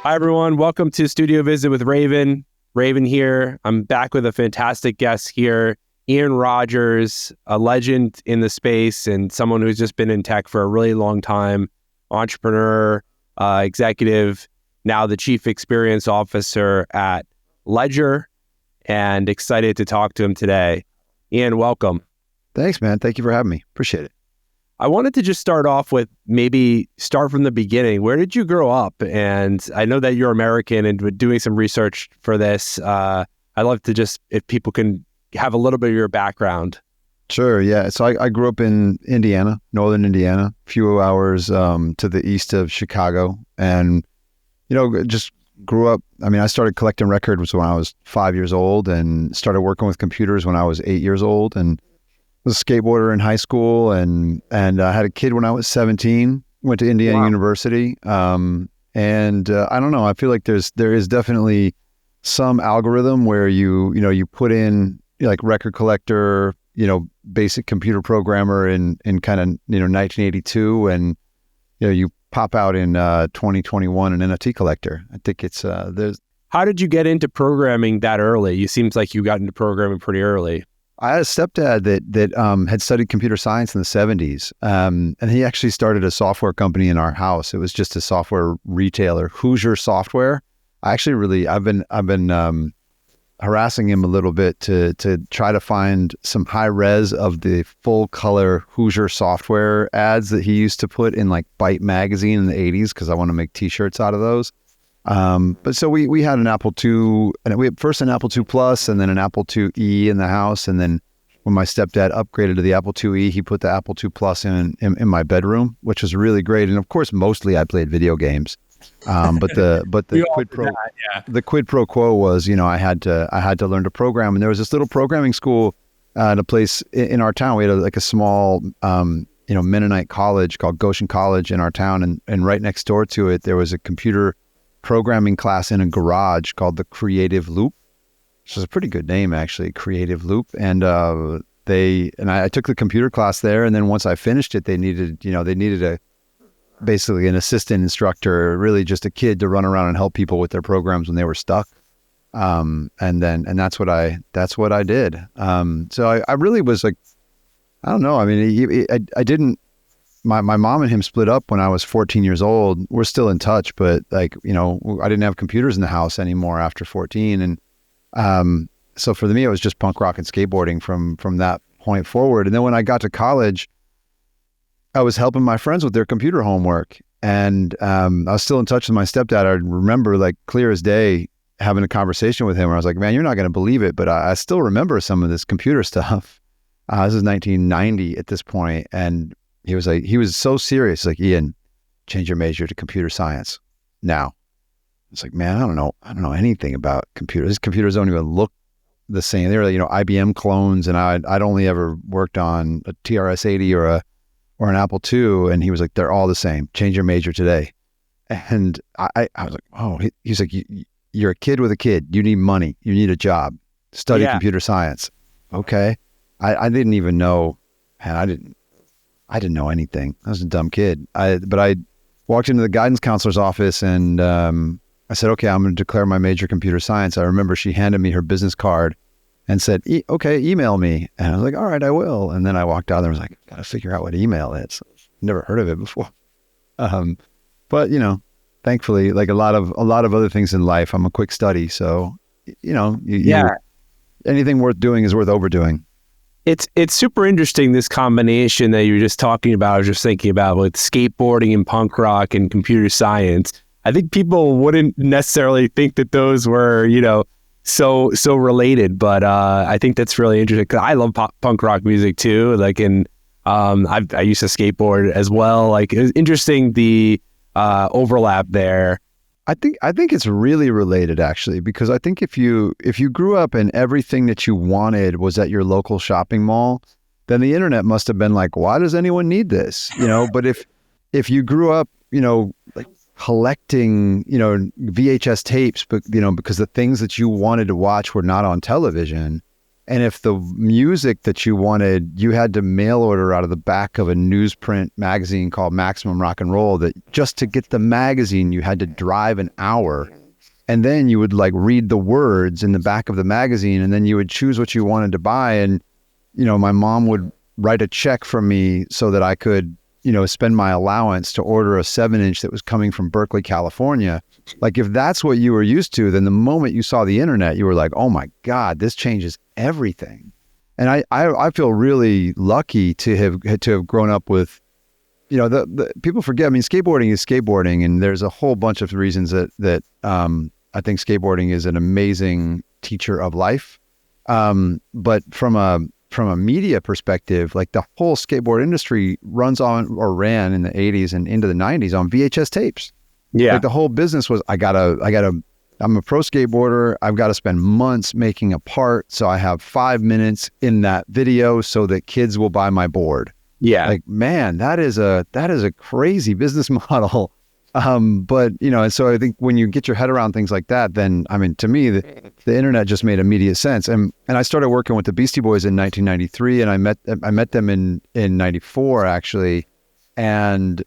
Hi, everyone. Welcome to Studio Visit with Raven. Raven here. I'm back with a fantastic guest here, Ian Rogers, a legend in the space and someone who's just been in tech for a really long time, entrepreneur, executive, now the chief experience officer at Ledger, and excited to talk to him today. Ian, welcome. Thanks, man. Thank you for having me. Appreciate it. I wanted to just start off with maybe start from the beginning. Where did you grow up? And I know that you're American and doing some research for this. I'd love to just, if people can have a little bit of your background. Sure. Yeah. So I grew up in Indiana, northern Indiana, a few hours to the east of Chicago. And, just grew up. I mean, I started collecting records when I was 5 years old and started working with computers when I was 8 years old. And was a skateboarder in high school and I had a kid when I was 17, went to Indiana University. And I don't know, I feel like there is definitely some algorithm where you put in like record collector, basic computer programmer in kind of, 1982 and, you pop out in 2021 an NFT collector. I think it's, there's. How did you get into programming that early? It seems like you got into programming pretty early. I had a stepdad that had studied computer science in the 70s, and he actually started a software company in our house. It was just a software retailer, Hoosier Software. I've been harassing him a little bit to try to find some high res of the full color Hoosier Software ads that he used to put in like Byte magazine in the 80s because I want to make T-shirts out of those. But so we had an Apple II, and we had first an Apple II Plus and then an Apple IIe in the house. And then when my stepdad upgraded to the Apple IIe, he put the Apple II Plus in my bedroom, which was really great. And of course, mostly I played video games. But the quid pro quo was, I had to learn to program. And there was this little programming school at a place in our town. We had a small, Mennonite college called Goshen College in our town. And right next door to it, there was a computer programming class in a garage called the Creative Loop, which is a pretty good name actually, Creative Loop. And I took the computer class there. And then once I finished it, they needed basically an assistant instructor, really just a kid to run around and help people with their programs when they were stuck. And that's what I did. So I really was like, I don't know. I mean, I didn't. My mom and him split up when I was 14 years old. We're still in touch, but I didn't have computers in the house anymore after 14. And so for me, it was just punk rock and skateboarding from that point forward. And then when I got to college, I was helping my friends with their computer homework. And I was still in touch with my stepdad. I remember like clear as day having a conversation with him where I was like, man, you're not going to believe it, but I still remember some of this computer stuff. This is 1990 at this point. And he was so serious, like, Ian, change your major to computer science now. It's like, man, I don't know anything about computers. Computers don't even look the same. They were, IBM clones, and I'd only ever worked on a TRS-80 or an Apple II, and he was like, they're all the same. Change your major today. And I was like, oh, he's like, you're a kid with a kid. You need money. You need a job. Study computer science. Okay. I didn't even know, man, I didn't know anything. I was a dumb kid. But I walked into the guidance counselor's office and I said, okay, I'm going to declare my major computer science. I remember she handed me her business card and said, okay, email me. And I was like, all right, I will. And then I walked out there and was like, got to figure out what email is. Never heard of it before. But thankfully, like a lot of other things in life, I'm a quick study. So, anything worth doing is worth overdoing. It's super interesting, this combination that you were just talking about. I was just thinking about with skateboarding and punk rock and computer science. I think people wouldn't necessarily think that those were, so related, but I think that's really interesting because I love punk rock music too. Like, I used to skateboard as well. Like, it's interesting the overlap there. I think it's really related actually, because I think if you grew up and everything that you wanted was at your local shopping mall, then the internet must have been like, why does anyone need this? But if you grew up, like collecting, VHS tapes, but because the things that you wanted to watch were not on television, And if the music that you wanted, you had to mail order out of the back of a newsprint magazine called Maximum Rock and Roll, that just to get the magazine, you had to drive an hour. And then you would like read the words in the back of the magazine, and then you would choose what you wanted to buy. And, my mom would write a check for me so that I could, spend my allowance to order a 7-inch that was coming from Berkeley, California. Like, if that's what you were used to, then the moment you saw the internet, you were like, oh my God, this changes everything. And I feel really lucky to have grown up with, the people forget, I mean, skateboarding is skateboarding, and there's a whole bunch of reasons that I think skateboarding is an amazing teacher of life. But from a media perspective, like the whole skateboard industry ran in the 80s and into the 90s on VHS tapes. Yeah. Like the whole business was, I'm a pro skateboarder. I've got to spend months making a part, so I have 5 minutes in that video so that kids will buy my board. Yeah. Like, man, that is a crazy business model. But, and so I think when you get your head around things like that, then, I mean, to me, the internet just made immediate sense. And I started working with the Beastie Boys in 1993, and I met them in 94, actually. And,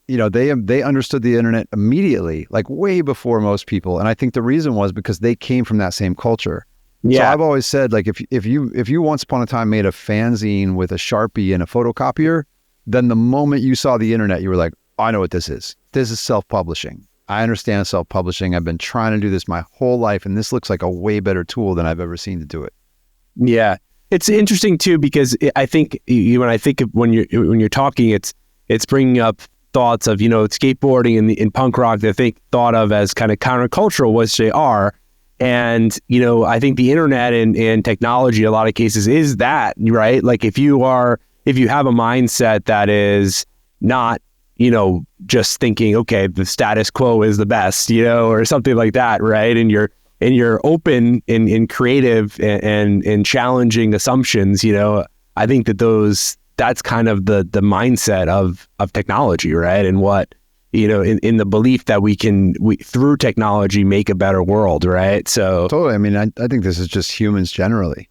they understood the internet immediately, like way before most people. And I think the reason was because they came from that same culture. Yeah. So I've always said, like, if you once upon a time made a fanzine with a Sharpie and a photocopier, then the moment you saw the internet, you were like, I know what this is. This is self-publishing. I understand self-publishing. I've been trying to do this my whole life, and this looks like a way better tool than I've ever seen to do it. Yeah, it's interesting too, because I think when you're talking, it's bringing up thoughts of skateboarding and in punk rock that they thought of as kind of countercultural, which they are. And I think the internet and technology, in a lot of cases, is that, right? Like if you have a mindset that is not just thinking, okay, the status quo is the best, or something like that, right? And you're open and creative and challenging assumptions, I think that's kind of the mindset of technology, right? And what, in the belief that we through technology make a better world, right? So totally. I mean, I think this is just humans generally.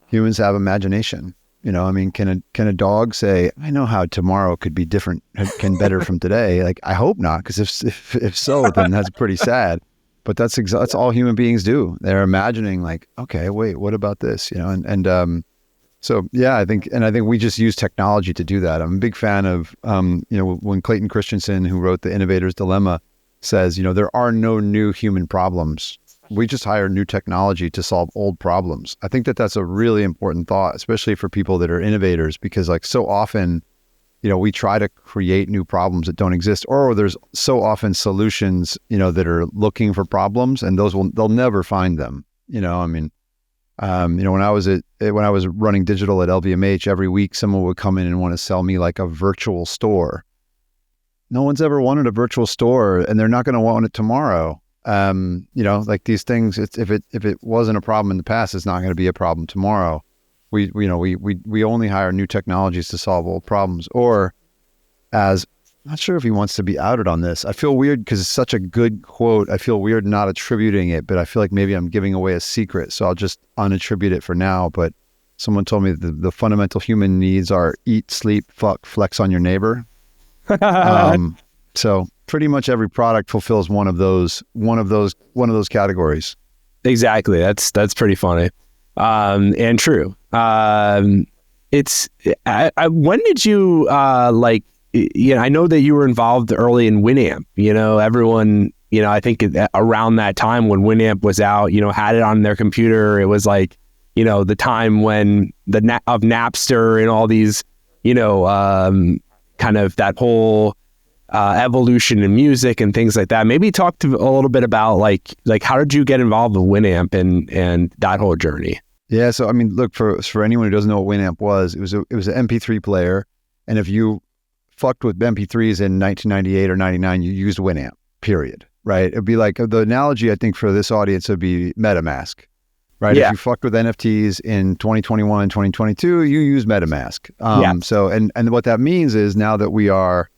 Humans have imagination. I mean, can a dog say, I know how tomorrow could be different, better from today? Like, I hope not, because if so, then that's pretty sad. But that's all human beings do. They're imagining, like, okay, wait, what about this? So yeah, I think we just use technology to do that. I'm a big fan of, when Clayton Christensen, who wrote The Innovator's Dilemma, says, there are no new human problems. We just hire new technology to solve old problems. I think that's a really important thought, especially for people that are innovators, because like so often, we try to create new problems that don't exist, or there's so often solutions, that are looking for problems, and they'll never find them. When I was running digital at LVMH, every week someone would come in and want to sell me like a virtual store. No one's ever wanted a virtual store, and they're not going to want it tomorrow. Like these things, if it wasn't a problem in the past, it's not going to be a problem tomorrow. We only hire new technologies to solve old problems. Or, I'm not sure if he wants to be outed on this. I feel weird because it's such a good quote. I feel weird not attributing it, but I feel like maybe I'm giving away a secret, so I'll just unattribute it for now. But someone told me that the fundamental human needs are eat, sleep, fuck, flex on your neighbor. So pretty much every product fulfills one of those categories. Exactly. That's pretty funny, and true. When did you I know that you were involved early in WinAmp. Everyone, I think around that time when WinAmp was out, had it on their computer. It was like, the time when of Napster and all these, kind of that whole evolution in music and things like that. Maybe talk a little bit about like how did you get involved with WinAmp and that whole journey? Yeah, so I mean, look, for anyone who doesn't know what WinAmp was, it was an MP3 player, and if you fucked with MP3s in 1998 or 99, you used WinAmp. Period. Right? It'd be like the analogy I think for this audience would be MetaMask. Right? Yeah. If you fucked with NFTs in 2021, 2022, you use MetaMask. Yeah. So and what that means is now that we are,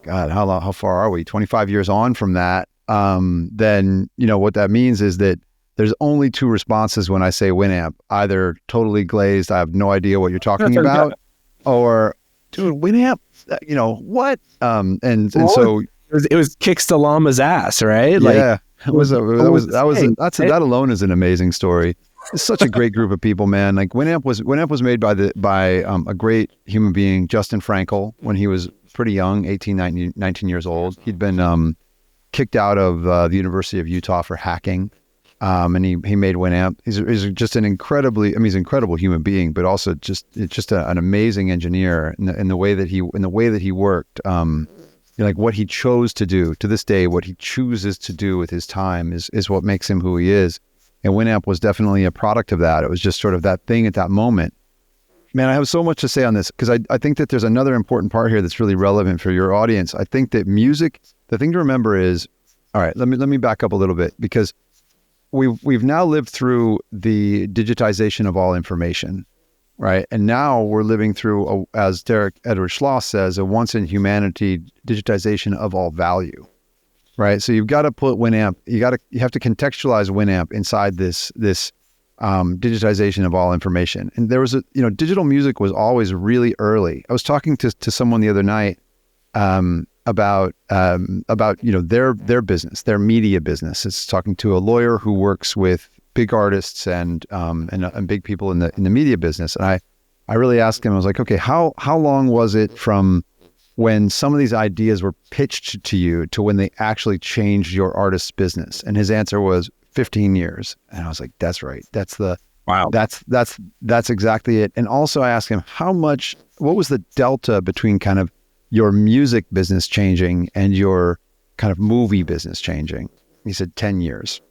God, how far are we? 25 years on from that. Then what that means is that there's only two responses when I say WinAmp, either totally glazed, I have no idea what you're talking about, or dude, WinAmp, what? And so it was kicks the llama's ass, right? Yeah, that alone is an amazing story. It's such a great group of people, man. Like WinAmp was made by a great human being, Justin Frankel, when he was pretty young, 18, 19 years old. He'd been kicked out of the University of Utah for hacking. And he made WinAmp. He's just an he's an incredible human being, but also just an amazing engineer in the way that he worked. Like what he chose to do to this day, what he chooses to do with his time is what makes him who he is. And WinAmp was definitely a product of that. It was just sort of that thing at that moment. Man, I have so much to say on this because I think that there's another important part here that's really relevant for your audience. I think that music, the thing to remember is, all right, let me back up a little bit, because we've now lived through the digitization of all information, right? And now we're living through, as Derek Edward Schloss says, a once in humanity digitization of all value, right? So you've got to put WinAmp, you have to contextualize WinAmp inside this digitization of all information. And there was digital music was always really early. I was talking to someone the other night about their business, their media business. It's talking to a lawyer who works with big artists and big people in the media business. And I really asked him, I was like, okay, how long was it from when some of these ideas were pitched to you to when they actually changed your artist's business? And his answer was 15 years. And I was like, that's right. Wow. That's exactly it. And also I asked him what was the delta between kind of your music business changing and your kind of movie business changing? He said 10 years.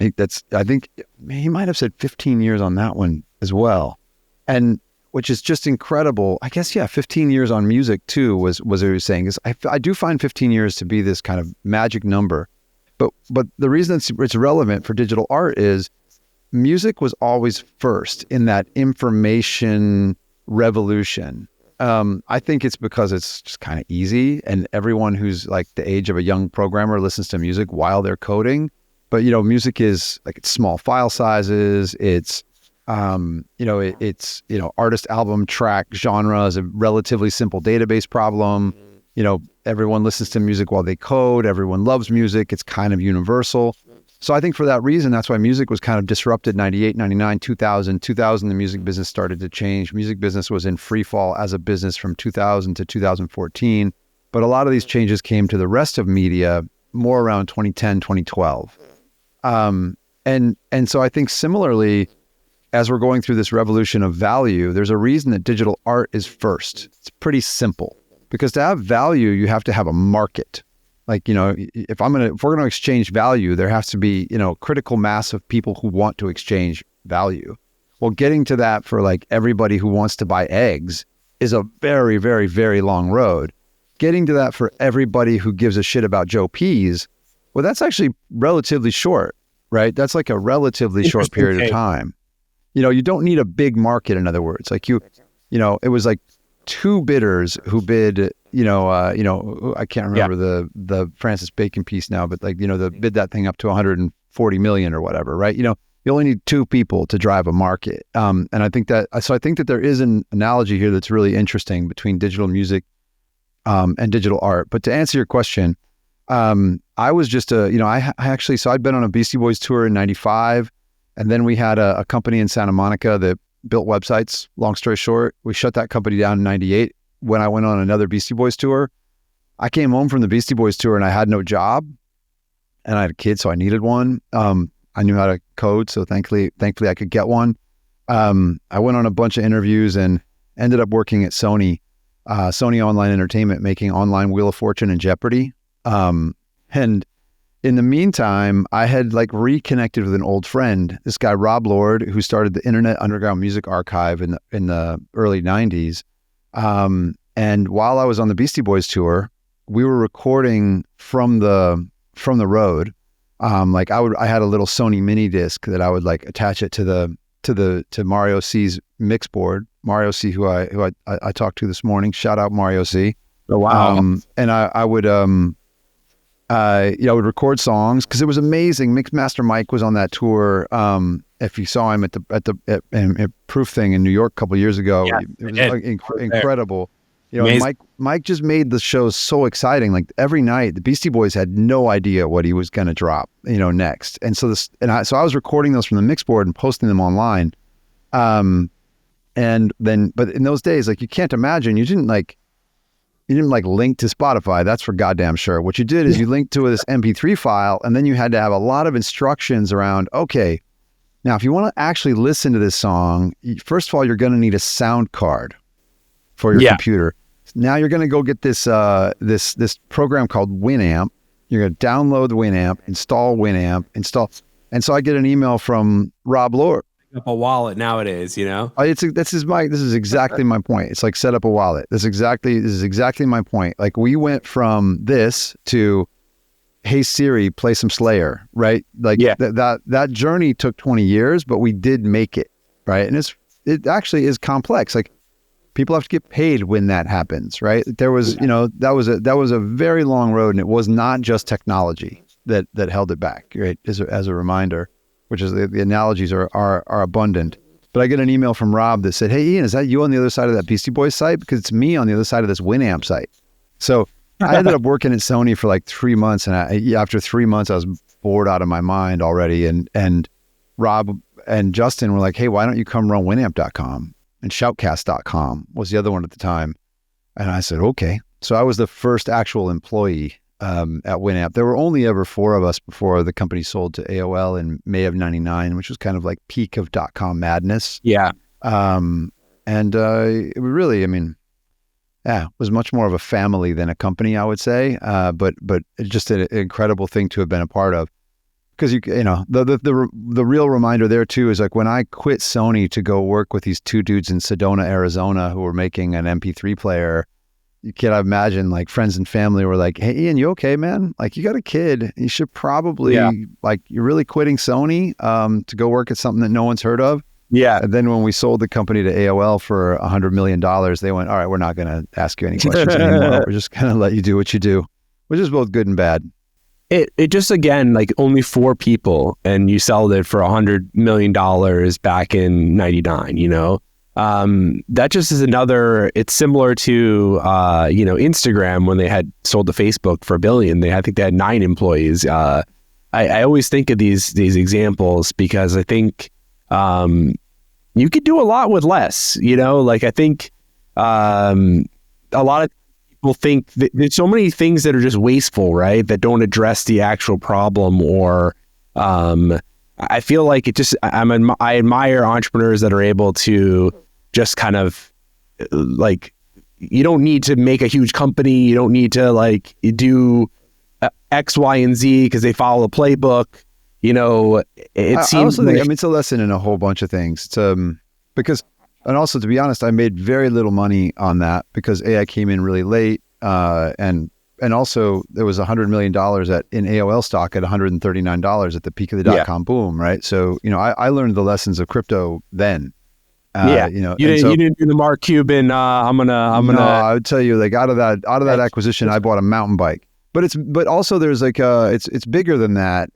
I think he might have said 15 years on that one as well. And which is just incredible. I guess, 15 years on music too was what he was saying. Is I do find 15 years to be this kind of magic number. But the reason it's relevant for digital art is music was always first in that information revolution. I think it's because it's just kind of easy, and everyone who's like the age of a young programmer listens to music while they're coding. But music is like, it's small file sizes. It's artist, album, track, genre is a relatively simple database problem. Everyone listens to music while they code. Everyone loves music. It's kind of universal. So I think for that reason, that's why music was kind of disrupted 98, 99, 2000. 2000, the music business started to change. Music business was in free fall as a business from 2000 to 2014. But a lot of these changes came to the rest of media more around 2010, 2012. And so I think similarly, as we're going through this revolution of value, there's a reason that digital art is first. It's pretty simple, because to have value, you have to have a market. Like, if we're going to exchange value, there has to be, critical mass of people who want to exchange value. Well, getting to that for like everybody who wants to buy eggs is a very, very, very long road. Getting to that for everybody who gives a shit about Joe Peas, well, that's actually relatively short, right? That's like a relatively short period of time. You don't need a big market, in other words. Like it was like two bidders who bid, I can't remember the Francis Bacon piece now, but the bid that thing up to 140 million or whatever, right? You only need two people to drive a market. And I think that there is an analogy here that's really interesting between digital music and digital art. But to answer your question, I was just I'd been on a Beastie Boys tour in 95. And then we had a company in Santa Monica that built websites. Long story short, we shut that company down in 98. When I went on another Beastie Boys tour, I came home from the Beastie Boys tour and I had no job, and I had a kid, so I needed one. I knew how to code, so thankfully I could get one. I went on a bunch of interviews and ended up working at Sony Online Entertainment, making online Wheel of Fortune and Jeopardy. And in the meantime, I had reconnected with an old friend, this guy, Rob Lord, who started the Internet Underground Music Archive in the early 90s. And while I was on the Beastie Boys tour, we were recording from the road. I had a little Sony mini disc that I would attach it to Mario C's mix board. Mario C, who I talked to this morning. Shout out Mario C. Oh, wow. And I I would record songs because it was amazing. Mixmaster Mike was on that tour. If you saw him at Proof thing in New York a couple of years ago, it was incredible. And Mike just made the shows so exciting. Like every night, the Beastie Boys had no idea what he was going to drop, next. And so I was recording those from the mix board and posting them online. But in those days, like you can't imagine, you didn't link to Spotify. That's for goddamn sure. What you did is you linked to this MP3 file, and then you had to have a lot of instructions around, okay, now if you want to actually listen to this song, first of all, you're going to need a sound card for your computer. Now you're going to go get this program called WinAmp. You're going to download WinAmp, install WinAmp, and so I get an email from Rob Lohr. Up a wallet nowadays, This is exactly my point. It's like set up a wallet. This is exactly my point. Like we went from this to, hey Siri, play some Slayer, right? Like that journey took 20 years, but we did make it, right? And it actually is complex. Like people have to get paid when that happens, right? There was, that was a very long road, and it was not just technology that held it back, right? As a reminder. Which is the analogies are abundant. But I get an email from Rob that said, hey, Ian, is that you on the other side of that Beastie Boys site? Because it's me on the other side of this WinAmp site. So I ended up working at Sony for like 3 months. And after 3 months, I was bored out of my mind already. And Rob and Justin were like, hey, why don't you come run WinAmp.com? And Shoutcast.com was the other one at the time. And I said, okay. So I was the first actual employee at WinAmp. There were only ever 4 of us before the company sold to AOL in May of 99, which was kind of like peak of .com madness. Yeah. It really, it was much more of a family than a company, I would say. But it's just an incredible thing to have been a part of. Because the real reminder there too is like when I quit Sony to go work with these 2 dudes in Sedona, Arizona, who were making an MP3 player. You can't imagine, like friends and family were like, hey, Ian, you okay, man? Like you got a kid. You should probably you're really quitting Sony to go work at something that no one's heard of. Yeah. And then when we sold the company to AOL for $100 million, they went, all right, we're not going to ask you any questions anymore. We're just going to let you do what you do, which is both good and bad. It just, again, like only 4 people and you sold it for $100 million back in 99, that just is it's similar to, Instagram when they had sold to Facebook for $1 billion. I think they had 9 employees. I always think of these examples because I think you could do a lot with less, like I think a lot of people think that there's so many things that are just wasteful, right? That don't address the actual problem or I feel like I admire entrepreneurs that are able to just kind of like, you don't need to make a huge company. You don't need to like do X, Y, and Z because they follow a playbook. It seems. I also think, it's a lesson in a whole bunch of things. Because, and also to be honest, I made very little money on that because I came in really late, and also there was $100 million in AOL stock at $139 at the peak of the .com boom, right? So I learned the lessons of crypto then. You didn't do the Mark Cuban. No, I would tell you, like out of that acquisition, I bought a mountain bike. But also there's like it's bigger than that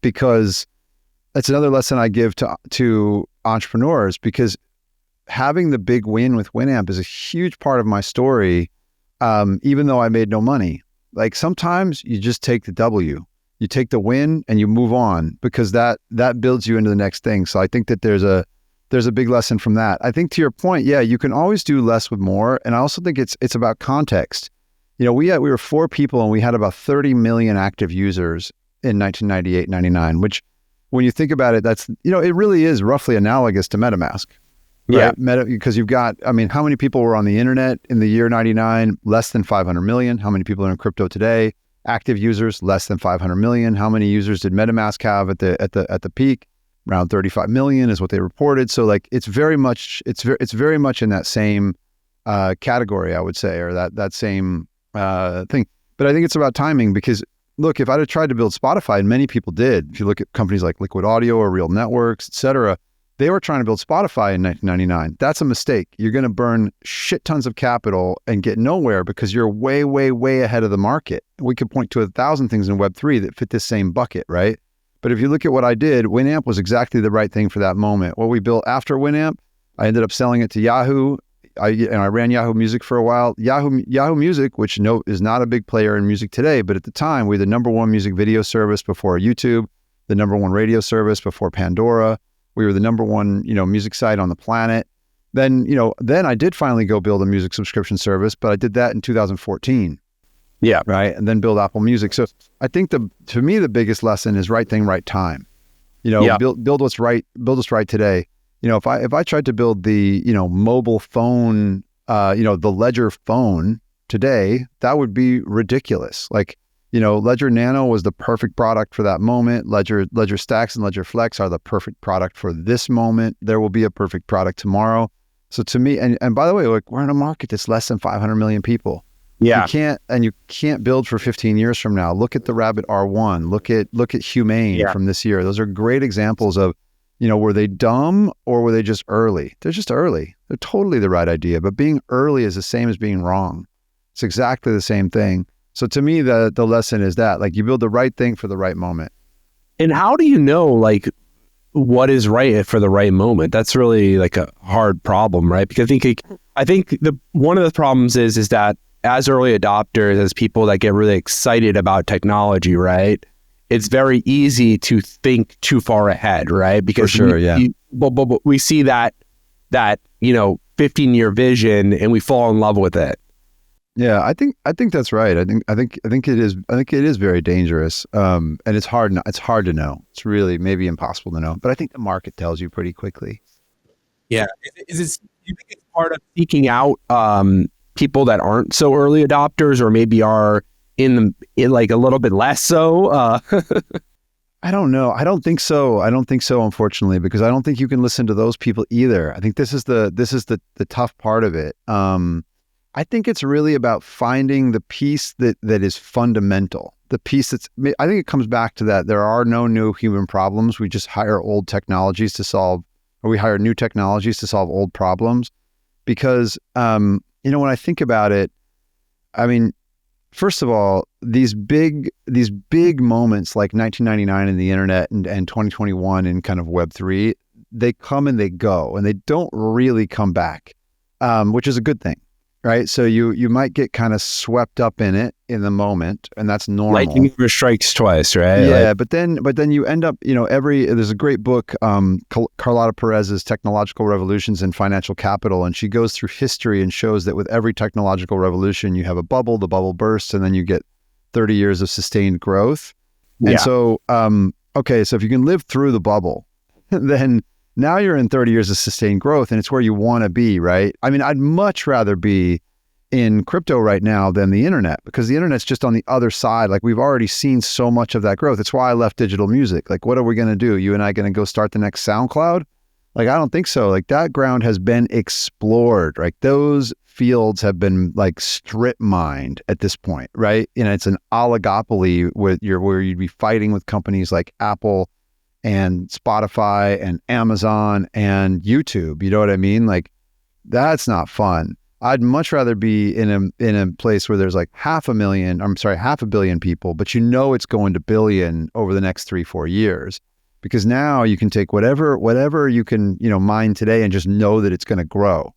because that's another lesson I give to entrepreneurs, because having the big win with WinAmp is a huge part of my story. Even though I made no money, like sometimes you just take the W, you take the win and you move on because that builds you into the next thing. So I think that there's a big lesson from that. I think to your point, you can always do less with more. And I also think it's about context. We were 4 people and we had about 30 million active users in 1998, 99, which when you think about it, that's, it really is roughly analogous to MetaMask. Right? Yeah. Because you've got, how many people were on the internet in the year 99? Less than 500 million. How many people are in crypto today? Active users, less than 500 million. How many users did MetaMask have at the peak? Around 35 million is what they reported. So like it's very much in that same category, I would say, or that same thing. But I think it's about timing because look, if I'd have tried to build Spotify, and many people did, if you look at companies like Liquid Audio or Real Networks, et cetera, They were trying to build Spotify in 1999. That's a mistake. You're going to burn shit tons of capital and get nowhere because you're way, way, way ahead of the market. We could point to 1,000 things in Web3 that fit this same bucket, right? But if you look at what I did, WinAmp was exactly the right thing for that moment. What we built after WinAmp, I ended up selling it to Yahoo. I ran Yahoo Music for a while. Yahoo Music, which is not a big player in music today, but at the time, we were the #1 music video service before YouTube, the #1 radio service before Pandora. We were the #1, music site on the planet. Then I did finally go build a music subscription service, but I did that in 2014. Yeah. Right. And then build Apple Music. So I think to me, the biggest lesson is right thing, right time. Build what's right today. If I tried to build the, mobile phone, the Ledger phone today, that would be ridiculous. Ledger Nano was the perfect product for that moment. Ledger Stacks and Ledger Flex are the perfect product for this moment. There will be a perfect product tomorrow. So to me, and by the way, we're in a market that's less than 500 million people. Yeah. You can't build for 15 years from now. Look at the Rabbit R1. Look at Humane from this year. Those are great examples of, were they dumb or were they just early? They're just early. They're totally the right idea, but being early is the same as being wrong. It's exactly the same thing. So to me, the lesson is that you build the right thing for the right moment. And how do you know what is right for the right moment? That's really a hard problem, right? Because I think one of the problems is that as early adopters, as people that get really excited about technology, right? It's very easy to think too far ahead, right? Because for sure, but we see that 15-year vision and we fall in love with it. Yeah, I think that's right. I think it is. I think it is very dangerous. And it's hard to know. It's really maybe impossible to know. But I think the market tells you pretty quickly. Yeah. Do you think it's part of seeking out people that aren't so early adopters, or maybe are in a little bit less so? I don't know. I don't think so. Unfortunately, because I don't think you can listen to those people either. I think this is the tough part of it. I think it's really about finding the piece that is fundamental. The piece I think it comes back to that. There are no new human problems. We just hire old technologies to solve, or we hire new technologies to solve old problems. Because, when I think about it, I mean, first of all, these big moments like 1999 in the internet and 2021 in kind of Web3, they come and they go, and they don't really come back, which is a good thing. Right. So you might get kind of swept up in it in the moment, and that's normal. Lightning never strikes twice, right? Yeah. But then you end up, there's a great book, Carlotta Perez's Technological Revolutions in Financial Capital. And she goes through history and shows that with every technological revolution, you have a bubble, the bubble bursts, and then you get 30 years of sustained growth. And so, so if you can live through the bubble, then now you're in 30 years of sustained growth, and it's where you want to be, right? I mean, I'd much rather be in crypto right now than the internet, because the internet's just on the other side. We've already seen so much of that growth. It's why I left digital music. What are we going to do? You and I going to go start the next SoundCloud? I don't think so. That ground has been explored, right? Those fields have been strip mined at this point, right? It's an oligopoly where you'd be fighting with companies like Apple and Spotify and Amazon and YouTube. You know what I mean? That's not fun. I'd much rather be in a place where there's half a billion people, but it's going to billion over the next 3-4 years, because now you can take whatever you can, mine today and just know that it's going to grow.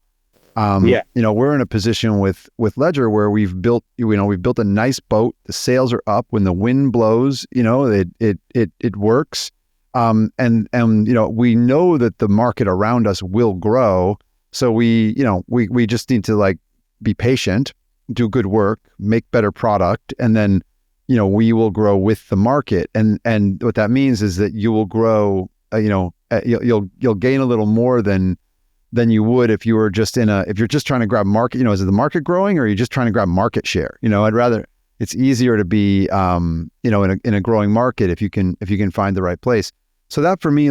We're in a position with Ledger where we've built a nice boat. The sails are up. When the wind blows, it works. And we know that the market around us will grow. So we just need to be patient, do good work, make better product, and then, we will grow with the market. And what that means is that you will grow, you'll gain a little more than you would if you were just if you're just trying to grab market, is the market growing, or are you just trying to grab market share? It's easier to be, in a growing market if you can find the right place. So that for me,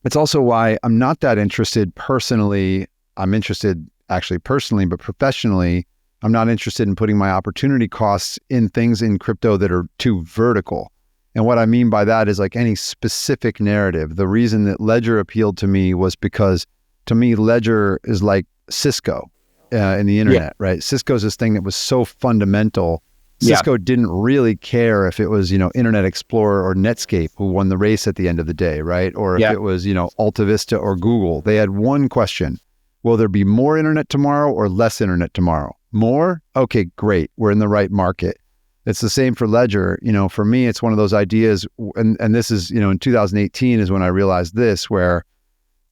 it's also why I'm not that interested personally. I'm interested actually personally, but professionally, I'm not interested in putting my opportunity costs in things in crypto that are too vertical. And what I mean by that is like any specific narrative. The reason that Ledger appealed to me was because to me, Ledger is like Cisco in the internet, right? Cisco's this thing that was so fundamental. Cisco didn't really care if it was, Internet Explorer or Netscape who won the race at the end of the day, right? Or if it was, Alta Vista or Google. They had one question. Will there be more internet tomorrow or less internet tomorrow? More? Okay, great. We're in the right market. It's the same for Ledger. For me, it's one of those ideas, and this is, in 2018 is when I realized this, where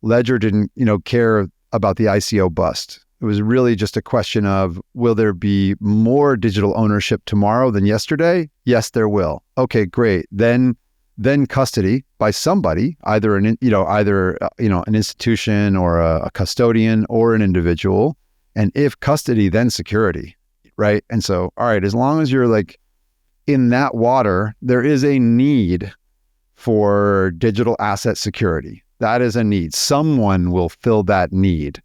Ledger didn't, care about the ICO bust. It was really just a question of, will there be more digital ownership tomorrow than yesterday? Yes, there will. Okay, great. Then custody by somebody, either an institution or a custodian or an individual. And if custody, then security, right? And so, all right, as long as you're like in that water, there is a need for digital asset security. That is a need. Someone will fill that need.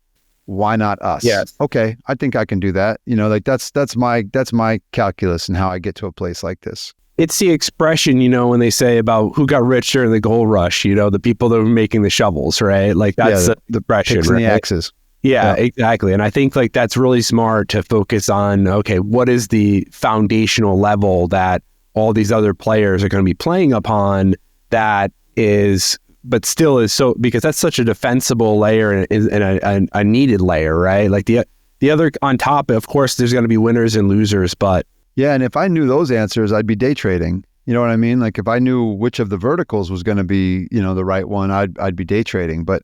Why not us? Yes. Okay, I think I can do that. That's my calculus and how I get to a place like this. It's the expression, when they say about who got rich during the gold rush, the people that were making the shovels, right? Like that's the expression, picks right? and the axes. Yeah, exactly. And I think like that's really smart to focus on, okay, what is the foundational level that all these other players are going to be playing upon that is, but still is so, because that's such a defensible layer and a needed layer, right? Like the other on top, of course, there's going to be winners and losers, but yeah, and if I knew those answers, I'd be day trading. You know what I mean? Like if I knew which of the verticals was going to be, the right one, I'd be day trading. But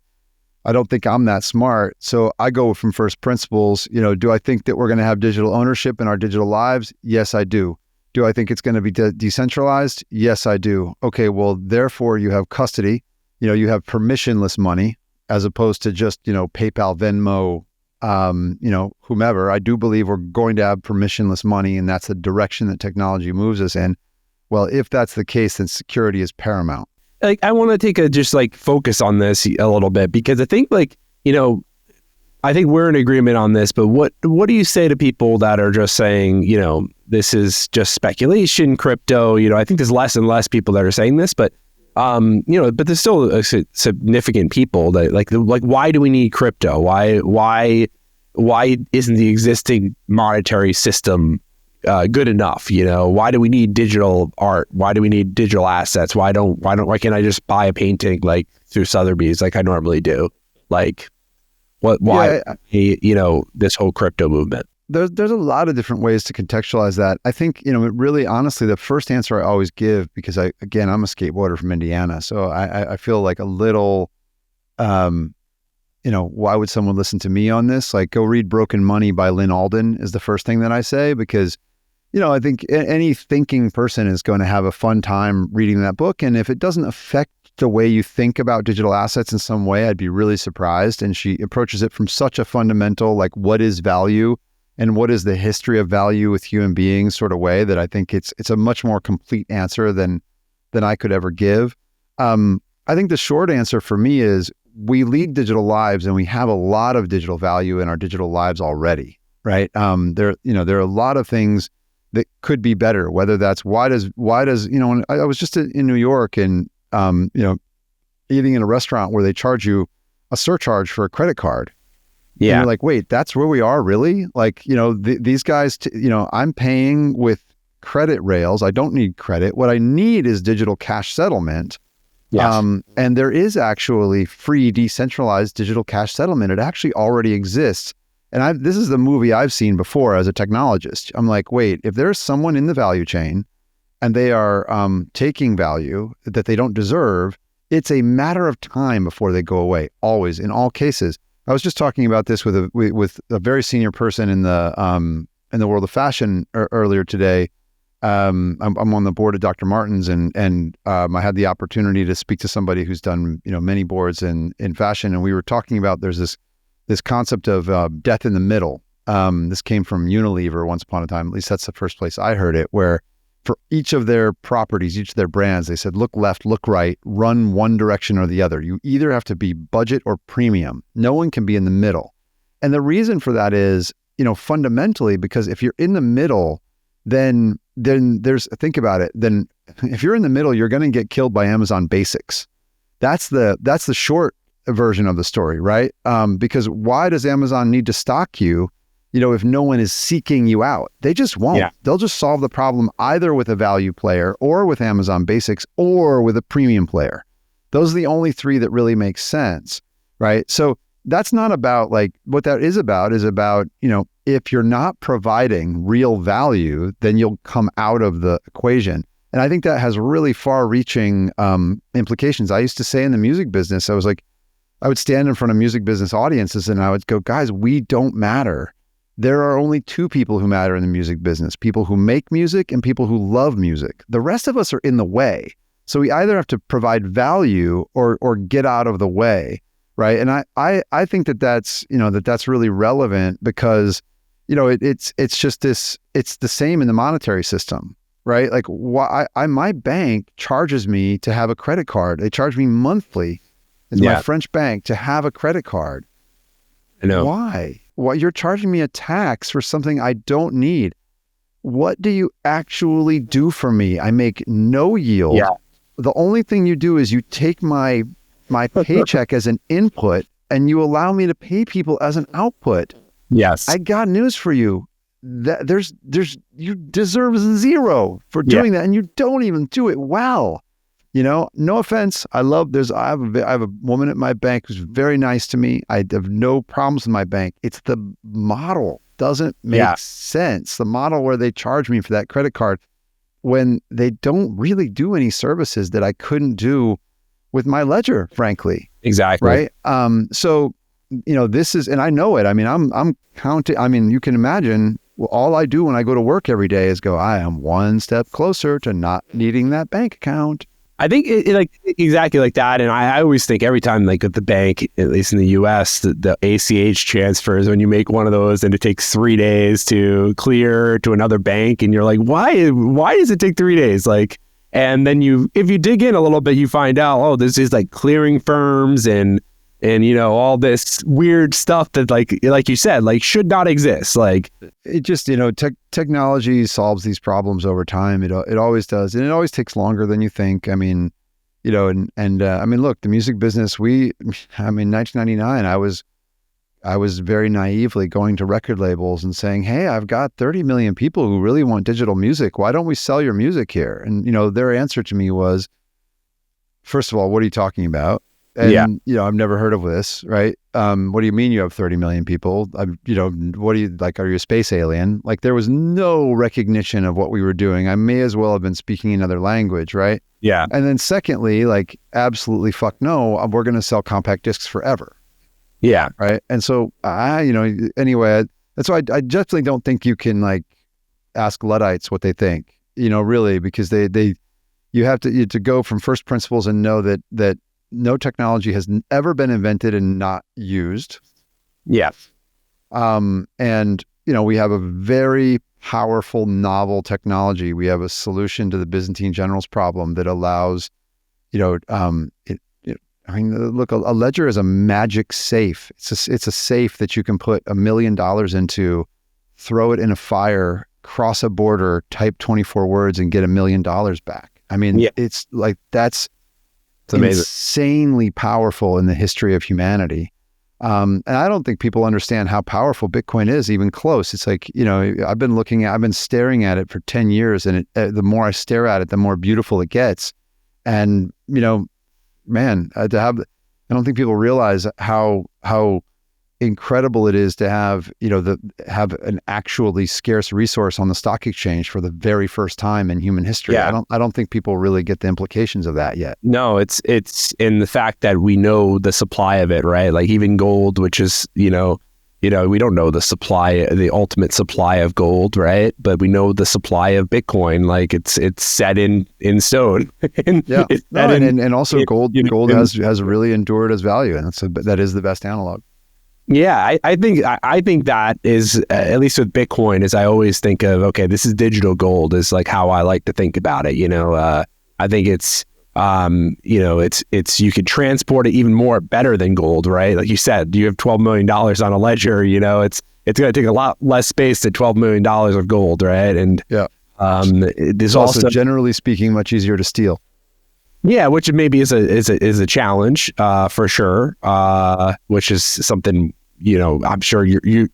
I don't think I'm that smart. So I go from first principles. Do I think that we're going to have digital ownership in our digital lives? Yes, I do. Do I think it's going to be decentralized? Yes, I do. Okay, well, therefore you have custody. You have permissionless money as opposed to just, PayPal, Venmo, whomever. I do believe we're going to have permissionless money, and that's the direction that technology moves us in. Well, if that's the case, then security is paramount. Like, I want to take a just like focus on this a little bit, because I think I think we're in agreement on this, but what do you say to people that are just saying, this is just speculation, crypto, I think there's less and less people that are saying this, but but there's still a significant people that like why do we need crypto? Why isn't the existing monetary system good enough? Why do we need digital art? Why do we need digital assets? Why can't I just buy a painting like through Sotheby's like I normally do? Like why this whole crypto movement? There's a lot of different ways to contextualize that. I think, really honestly, the first answer I always give, because I'm a skateboarder from Indiana. So I feel like a little, why would someone listen to me on this? Like, go read Broken Money by Lynn Alden is the first thing that I say, because, I think any thinking person is going to have a fun time reading that book. And if it doesn't affect the way you think about digital assets in some way, I'd be really surprised. And she approaches it from such a fundamental, like, what is value? And what is the history of value with human beings sort of way that I think it's a much more complete answer than I could ever give. I think the short answer for me is we lead digital lives and we have a lot of digital value in our digital lives already, right? There are a lot of things that could be better, whether that's why does when I was just in New York and eating in a restaurant where they charge you a surcharge for a credit card. Yeah. And you're like, wait, that's where we are, really? Like, these guys, I'm paying with credit rails. I don't need credit. What I need is digital cash settlement. Yes. And there is actually free decentralized digital cash settlement. It actually already exists. And this is the movie I've seen before as a technologist. I'm like, wait, if there's someone in the value chain and they are taking value that they don't deserve, it's a matter of time before they go away, always, in all cases. I was just talking about this with a very senior person in the world of fashion earlier today. I'm on the board of Dr. Martens, and I had the opportunity to speak to somebody who's done many boards in fashion, and we were talking about there's this concept of death in the middle. This came from Unilever once upon a time. At least that's the first place I heard it, where for each of their properties, each of their brands, they said, look left, look right, run one direction or the other. You either have to be budget or premium. No one can be in the middle. And the reason for that is, fundamentally, because if you're in the middle, then there's, think about it, then if you're in the middle, you're going to get killed by Amazon Basics. That's the short version of the story, right? Because why does Amazon need to stock you, if no one is seeking you out? They just won't. Yeah. They'll just solve the problem either with a value player or with Amazon Basics or with a premium player. Those are the only three that really make sense, right? So that's not about what that is about, if you're not providing real value, then you'll come out of the equation. And I think that has really far-reaching implications. I used to say in the music business, I would stand in front of music business audiences and I would go, guys, we don't matter. There are only two people who matter in the music business, people who make music and people who love music. The rest of us are in the way. So we either have to provide value or get out of the way, right? And I think that's really relevant because, it's just this, it's the same in the monetary system, right? Like my bank charges me to have a credit card. They charge me monthly as my French bank to have a credit card. I know. Why? Well, you're charging me a tax for something I don't need. What do you actually do for me? I make no yield. Yeah. The only thing you do is you take my paycheck as an input and you allow me to pay people as an output. Yes. I got news for you. You deserve zero for doing that, and you don't even do it well. No offense. I have a woman at my bank who's very nice to me. I have no problems with my bank. It's the model doesn't make sense. The model where they charge me for that credit card when they don't really do any services that I couldn't do with my ledger, frankly. Exactly. Right. So, this is, and I know it. I mean, I'm counting. I mean, you can imagine all I do when I go to work every day is go, I am one step closer to not needing that bank account. I think exactly like that. And I always think every time at the bank, at least in the US, the ACH transfers, when you make one of those and it takes 3 days to clear to another bank and you're like, why does it take 3 days? And then if you dig in a little bit, you find out, this is clearing firms and all this weird stuff that like you said, should not exist. It just, technology solves these problems over time. It always does. And it always takes longer than you think. I mean, look, the music business, 1999, I was very naively going to record labels and saying, hey, I've got 30 million people who really want digital music. Why don't we sell your music here? And, their answer to me was, first of all, what are you talking about? And, I've never heard of this, right? What do you mean you have 30 million people? What do you, are you a space alien? There was no recognition of what we were doing. I may as well have been speaking another language, right? Yeah. And then secondly, absolutely fuck no, we're going to sell compact discs forever. Yeah. Right. And so anyway, that's why I definitely don't think you can ask Luddites what they think, really, because you have to go from first principles and know that no technology has ever been invented and not used. Yeah. And, we have a very powerful, novel technology. We have a solution to the Byzantine generals problem that allows, look, a ledger is a magic safe. It's a safe that you can put $1 million into, throw it in a fire, cross a border, type 24 words and get $1 million back. I mean, it's that's insanely powerful in the history of humanity. And I don't think people understand how powerful Bitcoin is even close. It's I've been staring at it for 10 years and the more I stare at it, the more beautiful it gets. And, man, I don't think people realize how incredible it is to have, have an actually scarce resource on the stock exchange for the very first time in human history. Yeah. I don't think people really get the implications of that yet. No, it's in the fact that we know the supply of it, right? Even gold, which is, we don't know the ultimate supply of gold, right? But we know the supply of Bitcoin, it's set in stone. And also gold has really endured as value, and that is the best analog. Yeah, I think that is, at least with Bitcoin, is I always think of, okay, this is digital gold is how I like to think about it. I think it's, it's you could transport it even better than gold, right? Like you said, you have $12 million on a ledger, it's going to take a lot less space than $12 million of gold, right? And It's There's also, generally speaking, much easier to steal. yeah, which maybe is a challenge for sure. Which is something I'm sure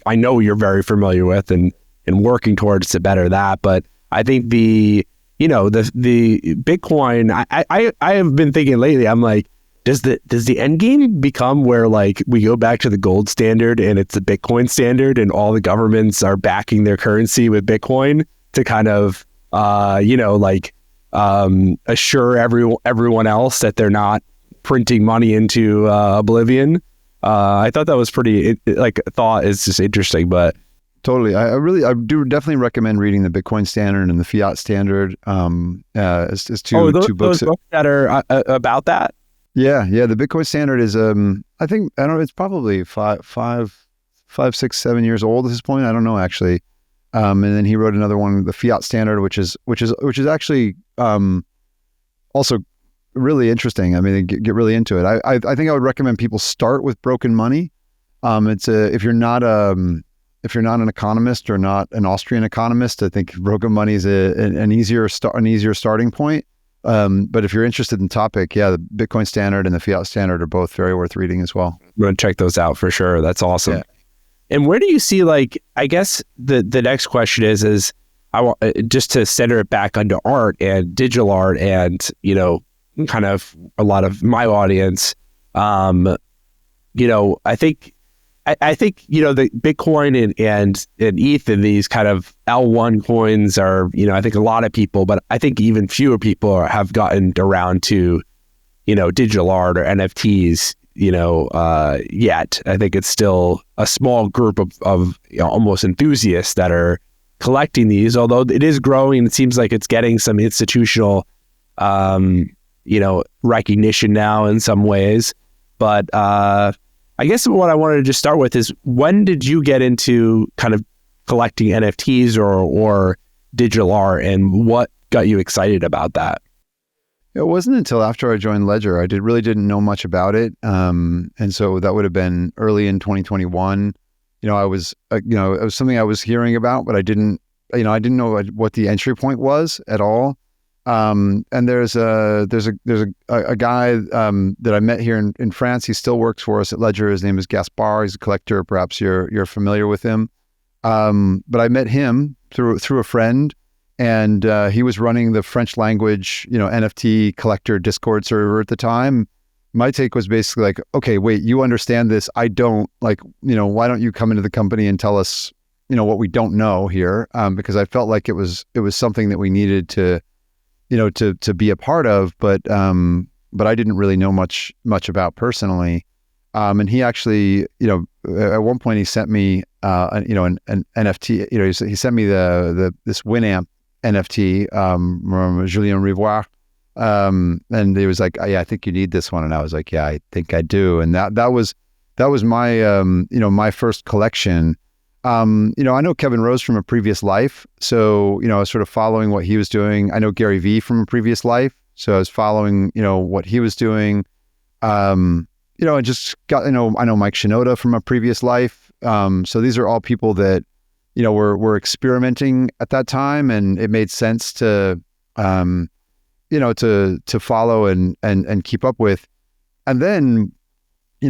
I know you're very familiar with and working towards to better that. But I think the Bitcoin. I have been thinking lately. I'm like, does the end game become where like we go back to the gold standard and it's the Bitcoin standard and all the governments are backing their currency with Bitcoin to kind of assure everyone else that they're not printing money into oblivion. I thought that was thought is just interesting, but totally. I do definitely recommend reading the Bitcoin standard and the fiat standard. As two books. Those books that are about that. Yeah. The Bitcoin standard is I think, I don't know, it's probably 5, 6, 7 years old at this point. I don't know actually. And then he wrote another one, the fiat standard, which is actually also really interesting. I mean, get really into it. I think I would recommend people start with broken money. If you're not an economist or not an Austrian economist, I think broken money is an easier starting point. But if you're interested in the topic, yeah, the Bitcoin standard and the fiat standard are both very worth reading as well. I'm going to check those out for sure. That's awesome. Yeah. And where do you see, I guess the next question is I want just to center it back onto art and digital art and, kind of a lot of my audience. I think, the Bitcoin and ETH and these kind of L1 coins are, I think a lot of people, but I think even fewer people have gotten around to, digital art or NFTs, yet. I think it's still a small group of almost enthusiasts that are collecting these, although it is growing. It seems like it's getting some institutional, recognition now in some ways. But I guess what I wanted to just start with is, when did you get into kind of collecting NFTs or digital art, and what got you excited about that? It wasn't until after I joined Ledger. I really didn't know much about it. And so that would have been early in 2021. It was something I was hearing about, but I didn't know what the entry point was at all. And there's a guy that I met here in France. He still works for us at Ledger. His name is Gaspar. He's a collector. Perhaps you're familiar with him. But I met him through a friend. And he was running the French language, NFT collector Discord server at the time. My take was basically like, okay, wait, you understand this? I don't. Why don't you come into the company and tell us, what we don't know here? Because I felt like it was something that we needed to be a part of, but I didn't really know much about personally. And he actually, at one point he sent me, an NFT. He sent me this WinAmp NFT from Julien Rivoire, and he was like, yeah, I think you need this one, and I was like, yeah, I think I do. And that was my my first collection. I know Kevin Rose from a previous life, so I was sort of following what he was doing. I know Gary Vee from a previous life, so I was following what he was doing. I just got I know Mike Shinoda from a previous life. So these are all people that were experimenting at that time, and it made sense to follow and keep up with. And then,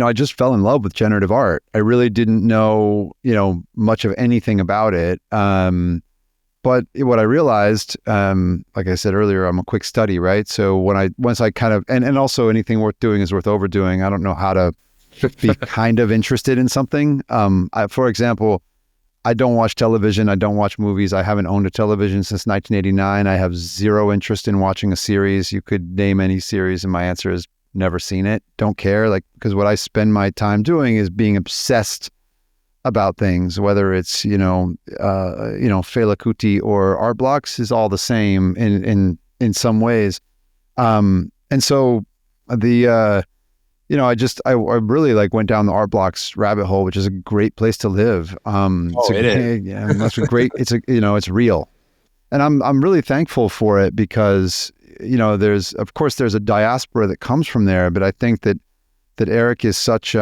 I just fell in love with generative art. I really didn't know, much of anything about it. But what I realized, like I said earlier, I'm a quick study, right? So once I kind of, and also anything worth doing is worth overdoing. I don't know how to be kind of interested in something. For example, I don't watch television. I don't watch movies. I haven't owned a television since 1989. I have zero interest in watching a series. You could name any series, and my answer is never seen it. Don't care. Because what I spend my time doing is being obsessed about things, whether it's, Fela Kuti or art blocks is all the same in some ways. And so I really went down the art blocks rabbit hole, which is a great place to live. It is. Yeah, that's a great. It's real, and I'm really thankful for it because there's a diaspora that comes from there, but I think that Eric is such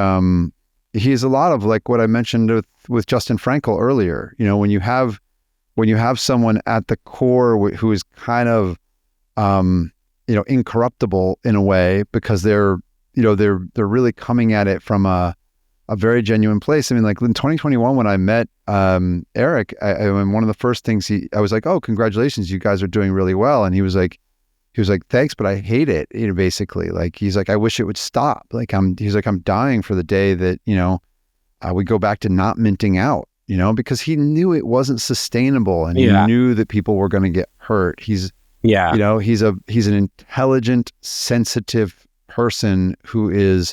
he's a lot of like what I mentioned with Justin Frankel earlier. When you have when you have someone at the core who is kind of, incorruptible in a way, because they're really coming at it from a very genuine place. I mean, like in 2021, when I met Eric, one of the first things I was like, "Oh, congratulations, you guys are doing really well." And he was like, "Thanks, but I hate it." Basically, like he's like, "I wish it would stop." He's like, "I'm dying for the day that we go back to not minting out." Because he knew it wasn't sustainable, and he knew that people were going to get hurt. He's an intelligent, sensitive person who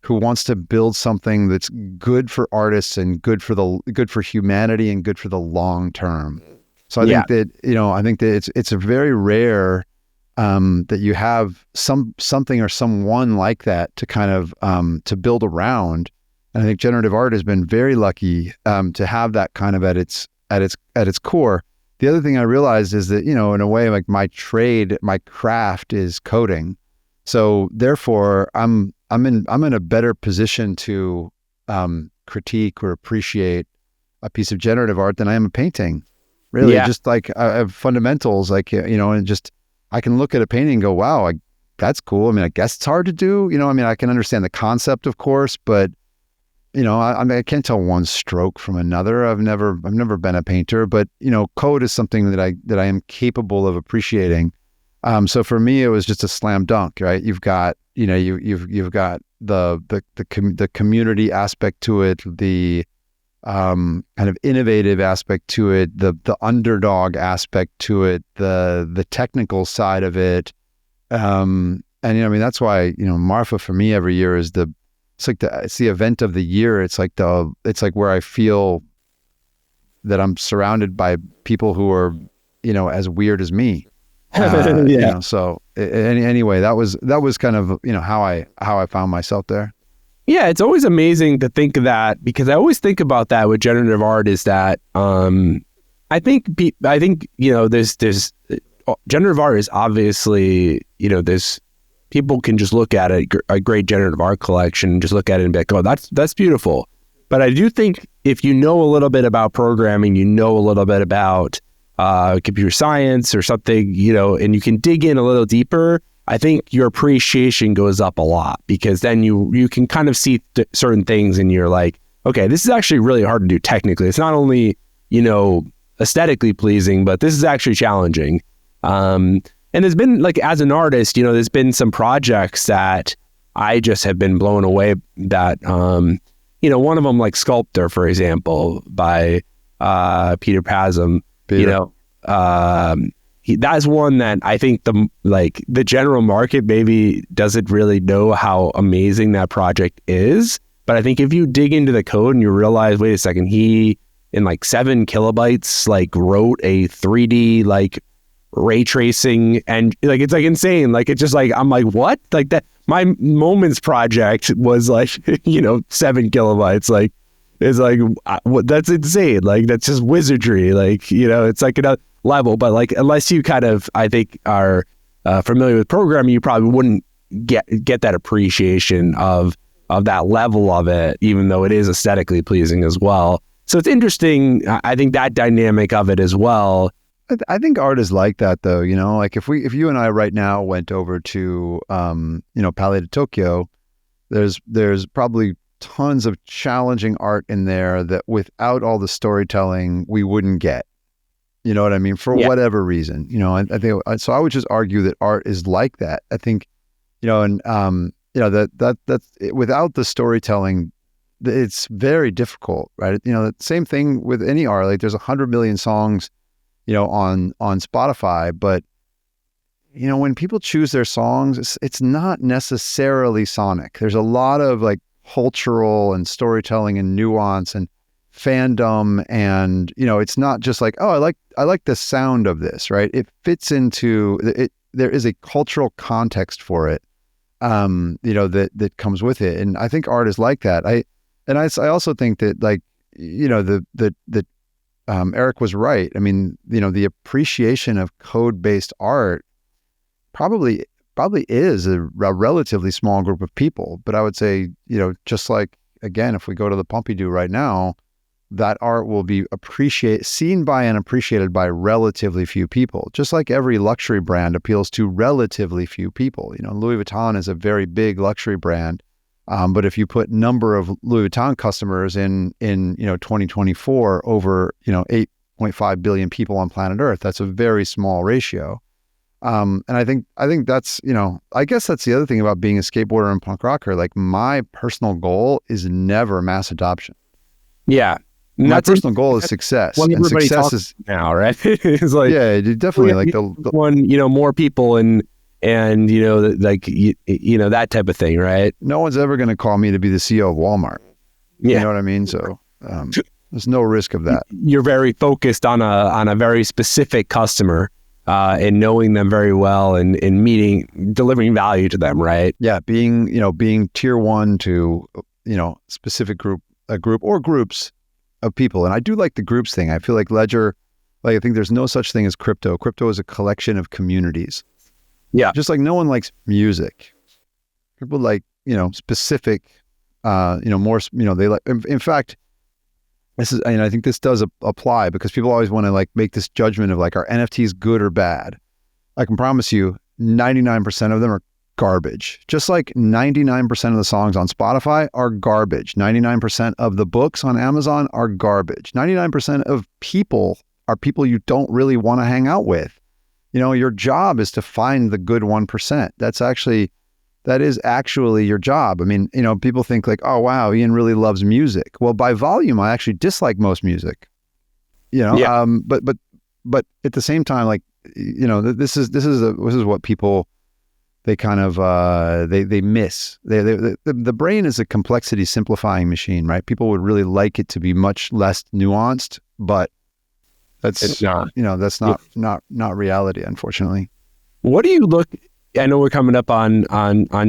wants to build something that's good for artists and good for humanity and good for the long term. So I think that it's a very rare that you have something or someone like that to kind of to build around. And I think generative art has been very lucky to have that kind of at its core. The other thing I realized is that, in a way, like my craft is coding. So therefore I'm in a better position to critique or appreciate a piece of generative art than I am a painting. Really, just like I have fundamentals, like, and just I can look at a painting and go, wow, that's cool. I mean, I guess it's hard to do. I can understand the concept, of course, but I can't tell one stroke from another. I've never been a painter, but code is something that I am capable of appreciating. So for me, it was just a slam dunk, right? You've got you've got the community aspect to it, the kind of innovative aspect to it, the underdog aspect to it, the technical side of it, and that's why Marfa for me every year is it's the event of the year. It's like where I feel that I'm surrounded by people who are, as weird as me. So anyway, that was kind of, how I found myself there. Yeah. It's always amazing to think of that, because I always think about that with generative art is that, I think, there's generative art is obviously, there's, people can just look at a great generative art collection and just look at it and be like, oh, that's beautiful. But I do think if you know a little bit about programming, a little bit about computer science or something, and you can dig in a little deeper, I think your appreciation goes up a lot, because then you can kind of see certain things and you're like, okay, this is actually really hard to do technically. It's not only, aesthetically pleasing, but this is actually challenging. And there's been, like, as an artist, there's been some projects that I just have been blown away that, one of them, like Sculptor, for example, by Peter Pasm, that's one that I think the general market maybe doesn't really know how amazing that project is. But I think if you dig into the code and you realize, wait a second, he, in like 7 kilobytes, like wrote a 3D, like, ray tracing, and like it's like insane. Like it's just like I'm like, what? Like that my Moments project was like 7 kilobytes. Like it's like that's insane. Like that's just wizardry. Like it's like another level. But like unless you kind of, I think, are familiar with programming, you probably wouldn't get that appreciation of that level of it, even though it is aesthetically pleasing as well. So it's interesting. I think that dynamic of it as well. I think art is like that, though. Like if you and I right now went over to Palais de Tokyo, there's probably tons of challenging art in there that without all the storytelling we wouldn't get. You know what I mean? For whatever reason, I think so. I would just argue that art is like that. I think, that's without the storytelling, it's very difficult, right? The same thing with any art. Like there's 100 million songs on Spotify, but when people choose their songs, it's not necessarily sonic. There's a lot of like cultural and storytelling and nuance and fandom, and it's not just like, oh, I like the sound of this, right? It fits into it. There is a cultural context for it, that comes with it, and I think art is like that. I also think that, like, Eric was right. I mean, the appreciation of code-based art probably is a relatively small group of people. But I would say, just like, again, if we go to the Pompidou right now, that art will be seen by and appreciated by relatively few people. Just like every luxury brand appeals to relatively few people. You know, Louis Vuitton is a very big luxury brand, but if you put number of Louis Vuitton customers in 2024 over 8.5 billion people on planet Earth, that's a very small ratio. And I think that's, I guess that's the other thing about being a skateboarder and punk rocker. Like, my personal goal is never mass adoption. Yeah. My personal goal is success. What and everybody success talks is now, right? It's like, yeah, definitely like more people and that type of thing, right? No one's ever going to call me to be the CEO of Walmart. Yeah. You know what I mean? So there's no risk of that. You're very focused on a very specific customer. And knowing them very well and delivering value to them, right? Yeah, being tier one to, specific group or groups of people. And I do like the groups thing. I feel like Ledger, I think there's no such thing as crypto. Crypto is a collection of communities. Yeah. Just like no one likes music. People like, specific, more, they like, in fact, this is, and I think this does apply because people always want to make this judgment of are NFTs good or bad? I can promise you 99% of them are garbage. Just like 99% of the songs on Spotify are garbage. 99% of the books on Amazon are garbage. 99% of people are people you don't really want to hang out with. Your job is to find the good 1%. That is actually your job. I mean, people think oh, wow, Ian really loves music. Well, by volume, I actually dislike most music, Yeah. But at the same time, this is what people, they kind of, they miss. The brain is a complexity simplifying machine, right? People would really like it to be much less nuanced, but that's not, that's not reality, unfortunately. What do you I know we're coming up on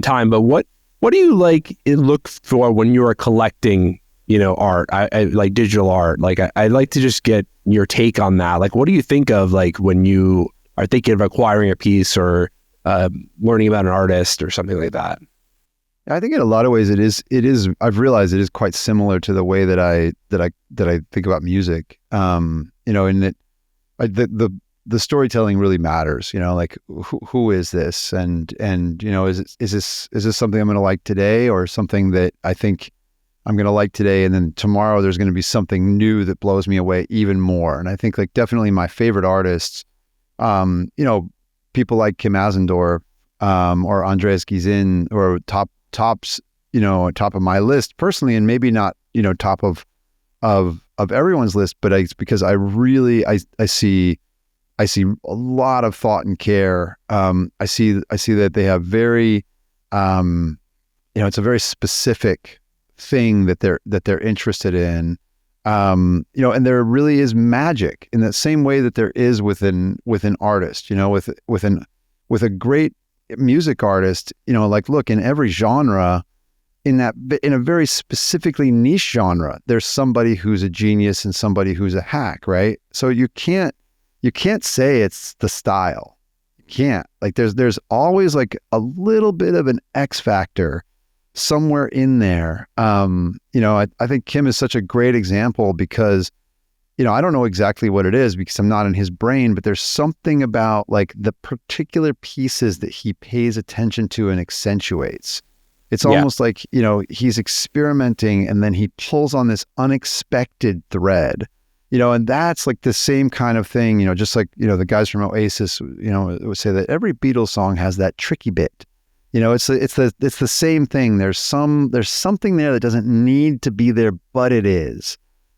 time, but what do you look for when you are collecting, art? I like digital art. I'd like to just get your take on that. What do you think of when you are thinking of acquiring a piece or learning about an artist or something like that? I think in a lot of ways it is. I've realized it is quite similar to the way that I think about music. In that the storytelling really matters, who is this? And is this something I'm going to like today, or something that I think I'm going to like today, and then tomorrow there's going to be something new that blows me away even more. And I think definitely my favorite artists, people like Kim Asendorf, or Andreas Gizin, or tops, top of my list personally, and maybe not, top of everyone's list, but it's because I see a lot of thought and care. I see that they have very, it's a very specific thing that they're interested in. And there really is magic in the same way that there is with an artist, with a great music artist, look, in every genre, in a very specifically niche genre, there's somebody who's a genius and somebody who's a hack, right? So you can't say it's the style. You can't. There's always a little bit of an X factor somewhere in there. I think Kim is such a great example because, I don't know exactly what it is because I'm not in his brain, but there's something about the particular pieces that he pays attention to and accentuates. It's almost like, he's experimenting and then he pulls on this unexpected thread. And that's the same kind of thing, just the guys from Oasis, would say that every Beatles song has that tricky bit. It's the same thing. There's something there that doesn't need to be there, but it is.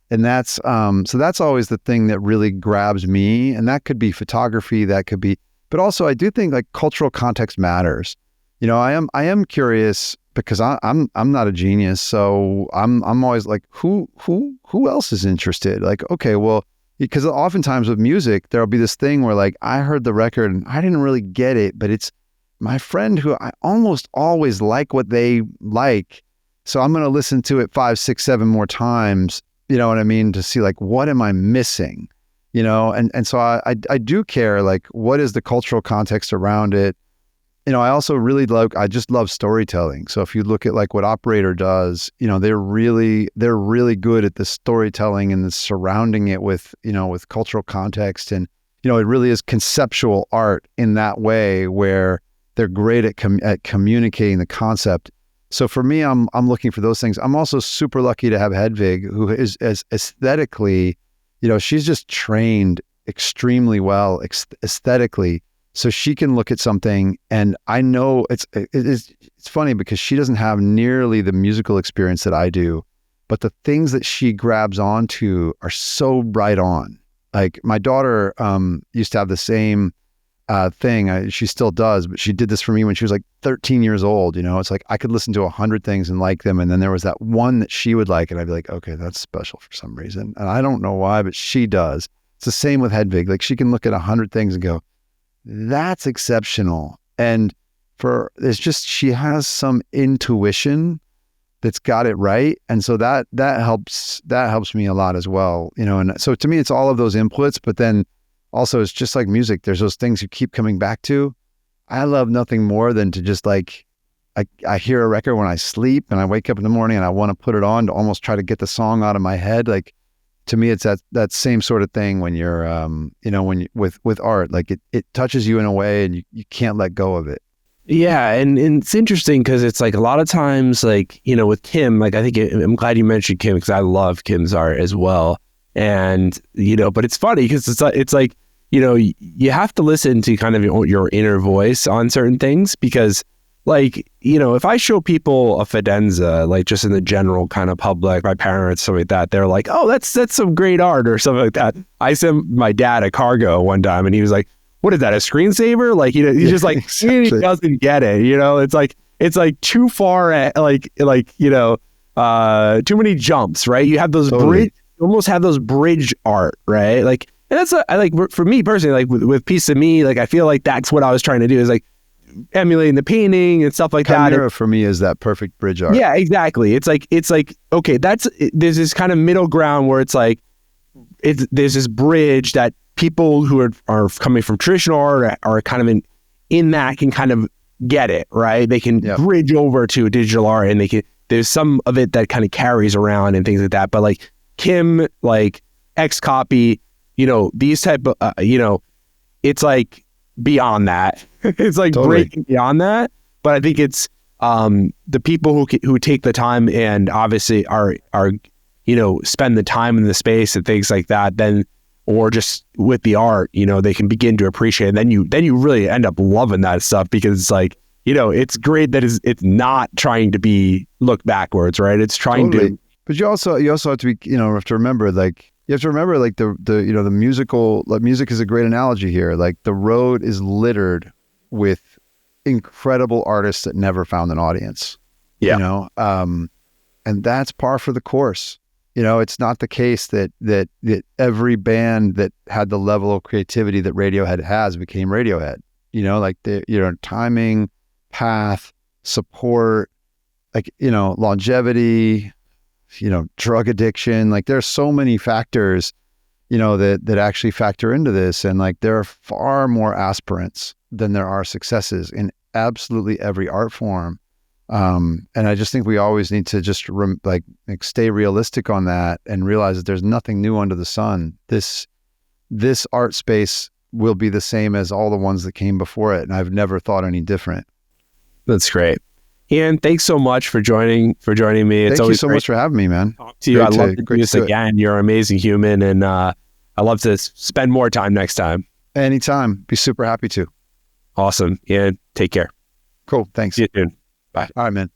And that's, so that's always the thing that really grabs me. And that could be photography, but also I do think cultural context matters. I am curious because I'm not a genius, so I'm always who else is interested? Okay, well, because oftentimes with music there'll be this thing where I heard the record and I didn't really get it, but it's my friend who I almost always like what they like, so I'm going to listen to it 5, 6, 7 more times. You know what I mean? To see what am I missing? And so I do care what is the cultural context around it. I also I just love storytelling. So if you look at like what Operator does, they're really good at the storytelling and the surrounding it with, with cultural context. And, it really is conceptual art in that way where they're great at communicating the concept. So for me, I'm looking for those things. I'm also super lucky to have Hedvig, who is as aesthetically, she's just trained extremely well aesthetically. So she can look at something, and I know it's funny because she doesn't have nearly the musical experience that I do, but the things that she grabs onto are so right on. Like my daughter used to have the same thing. She still does, but she did this for me when she was like 13 years old. It's like I could listen to 100 things and like them, and then there was that one that she would like, and I'd be like, okay, that's special for some reason, and I don't know why, but she does. It's the same with Hedvig. Like she can look at 100 things and go, that's exceptional. And she has some intuition that's got it right. And so that helps me a lot as well, and so to me, it's all of those inputs, but then also it's just like music. There's those things you keep coming back to. I love nothing more than to just like, I hear a record when I sleep and I wake up in the morning and I want to put it on to almost try to get the song out of my head. Like, to me, it's that same sort of thing when you're, with art, like it touches you in a way and you can't let go of it. Yeah. And it's interesting because it's like a lot of times, like, with Kim, like, I'm glad you mentioned Kim because I love Kim's art as well. And, but it's funny because it's like, you have to listen to kind of your inner voice on certain things because, like, if I show people a Fidenza, like just in the general kind of public, my parents, something like that, they're like, oh, that's some great art or something like that. I sent my dad a Cargo one time and he was like, what is that, a screensaver? Like, he's just like, exactly. He doesn't get it. It's like too far at too many jumps, right? You have those you almost have those bridge art, right? Like, and that's for me personally, like with Piece of Me, like I feel like that's what I was trying to do is like emulating the painting and stuff like that. Chimera for me is that perfect bridge art. Yeah, exactly. It's like okay, there's this kind of middle ground where it's like there's this bridge that people who are coming from traditional art are kind of in that can kind of get it, right? They can bridge over to digital art and there's some of it that kind of carries around and things like that. But like Kim, like Xcopy, these type of, it's like beyond that. It's like breaking beyond that. But I think it's the people who take the time and obviously are spend the time in the space and things like that, then, or just with the art, they can begin to appreciate it. And then you really end up loving that stuff because it's like, it's great that it's not trying to be look backwards, right? It's trying to. But you also have to be, have to remember, like, the musical, like music is a great analogy here. Like the road is littered with incredible artists that never found an audience, and that's par for the course. It's not the case that every band that had the level of creativity that Radiohead has became Radiohead. Like the timing, path, support, like longevity, drug addiction. Like there's so many factors, that actually factor into this, and like there are far more aspirants than there are successes in absolutely every art form. And I just think we always need to just stay realistic on that and realize that there's nothing new under the sun. This art space will be the same as all the ones that came before it. And I've never thought any different. That's great. Ian, thanks so much for joining me. Thank you so much for having me, man. Talk to you. I'd love to do this again. You're an amazing human. And I'd love to spend more time next time. Anytime. Be super happy to. Awesome. Ian, take care. Cool. Thanks. See you soon. Bye. All right, man.